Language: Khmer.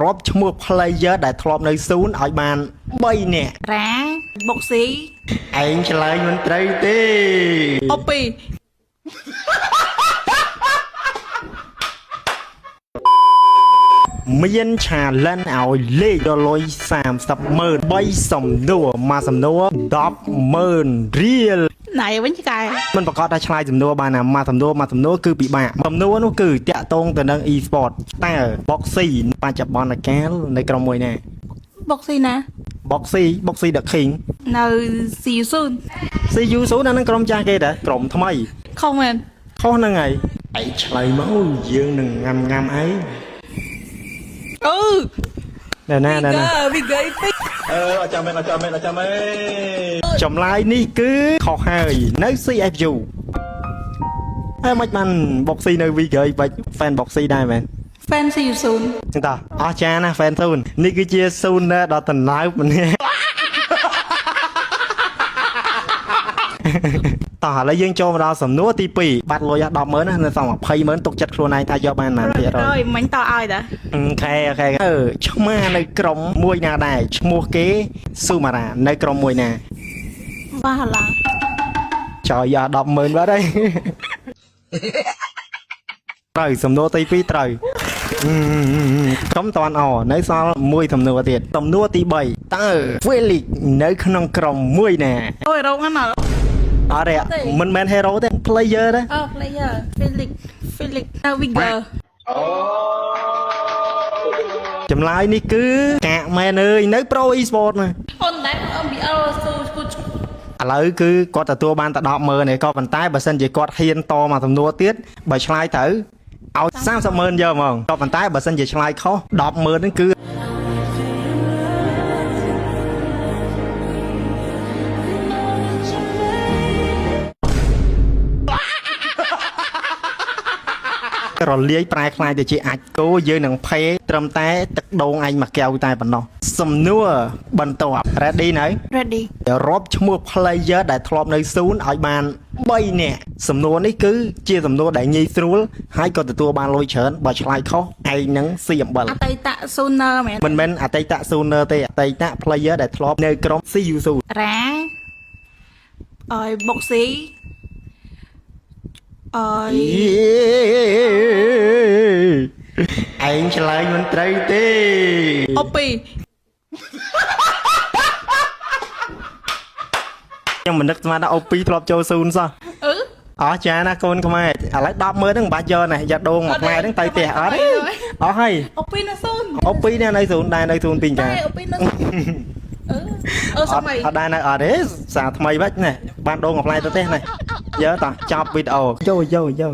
រອບឈ្មោះ player ដែលធ្លាប់នៅស៊ូនឲ្យបាន3នាក់រ៉ាបុកស៊ីឯងឆ្លើយមិនត្រូវទេ អូពីមានឆាឡិនឲ្យលេខដល់លុយ300000 3សំណួរមួយសំណួរ100000រៀលណៃវិញកែមិនប្រកាសថាឆ្លើយសំណួរបានណាមួយសំណួរគឺពិបាកសំណួរនោះគឺតាក់ទងទៅនឹង e-sport តើ Boxy បច្ចុប្បន្នកាលនៅក្រុមមួយណា បុកស៊ីណា Boxy the King នៅស៊ីយូស៊ូន See you soon នៅក្រុមចាស់គេដែរក្រុមថ្មី ខុសមែន ខុសហ្នឹងហើយឯងឆ្លើយមកយើងនឹងញ៉ាំអី អឺ ណាវីហ្គេពីអត់ចាំមែនចម្លើយនេះគឺខុសហើយនៅ CFU ហើយមិនបាន Boxy នៅ VG បាច់ fan Boxy ដែរមែន fan ស៊ីយូស៊ូនចឹងតោះអស់ចាណា fan ស៊ូននេះគឺជាស៊ូនដល់តណៅម្នាក់តោះឥឡូវយើងចូលមកដល់សំណួរទី2បាត់លុយ100000ណានៅសល់2000000ទុកចិត្តខ្លួនឯងថាយកបានប៉ុន្មានទៀតអើយមិញតឲ្យតាអូខេឆ្មានៅក្រុមមួយណាដែរឈ្មោះគេស៊ូម៉ារ៉ានៅក្រុមមួយណាវ៉ាហាឡាចោលយក100000បាត់ហើយត្រូវសំណួរទី2ត្រូវក្រុមតនអនៅសល់មួយសំណួរទៀតសំណួរទី3តើ Felix នៅក្នុងក្រុមមួយណាអូយរងហ្នឹងអរេមិនមែន hero ទេ player ទេplayer Felix នៅ Winger ចម្លើយនេះគឺកាក់មែនអើយនៅ Pro Esport ណាអូនដែរ MBL ស៊ូគូចឥឡូវគឺគាត់ទទួលបានតែ100000ឯងក៏ប៉ុន្តែបើសិនជាគាត់ហ៊ានតមកសំណួរទៀតបើឆ្លើយត្រូវឲ្យ300,000យកហ្មងក៏ប៉ុន្តែបើសិនជាឆ្លើយខុស100000ហ្នឹងគឺរលាយប្រែខ្លាយទៅជាអាចគោយើងនឹងផេត្រឹមតែទឹកដូងឯងមួយកែវតែប៉ុណ្ណោះសំណួរបន្ទាប់ ready នៅ ready រាប់ឈ្មោះ player ដែលធ្លាប់នៅស៊ូនឲ្យបាន3នាក់សំណួរនេះគឺជាសំណួរដែលងាយស្រួលហើយក៏ទទួលបានលុយច្រើនបើឆ្លើយខុសឯងនឹងស៊ីអំបិលអតីតស៊ូនឺមែនមិនមែនអតីតស៊ូនឺទេអតីត player ដែលធ្លាប់នៅក្រុម CU ស៊ូរ៉ាអើយបុកស៊ីអើយឯងឆ្លើយមិនត្រូវទេអូពីខ្ញុំមិននឹកស្មានថាអូពីធ្លាប់ចូលស៊ូនសោះអស់ចាណាកូនខ្មែរឥឡូវ100000ហ្នឹងមិនបាច់យកណាយកដូងមួយផ្លែហ្នឹងទៅផ្ទះអត់ទេអស់ហើយអូពីនៅស៊ូនអូពីនៅស៊ូនដែរនៅស៊ូនពីចាអូពីនៅសម័យអត់ដែរនៅអត់ទេសារថ្មីវិញណាបានដូងមួយផ្លែទៅទេណាយកតោះចប់វីដេអូយោ